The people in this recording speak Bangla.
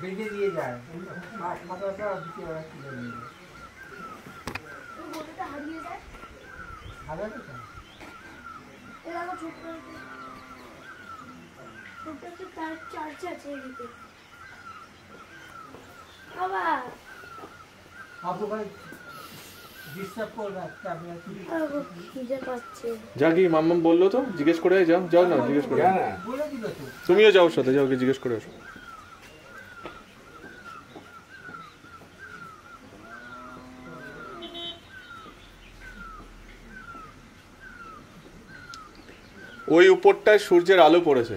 বেঁধে দিয়ে যায় মাথাটা বিকেলবেলা তুলে নিয়ে যায় হারিয়ে যায় হারাবে কেন তার চার্জ আছে এদিকে আবার আপু ভাই ডিস্টার্ব করে রাখতে আমি খিদে পাচ্ছে জাগি মাম্মাম বললো তো জিজ্ঞেস করে যাও যাও না জিজ্ঞেস করে বলে দিল তো তুমিও যাও সাথে যাও কি জিজ্ঞেস করে আসো ওই উপরটায় সূর্যের আলো পড়েছে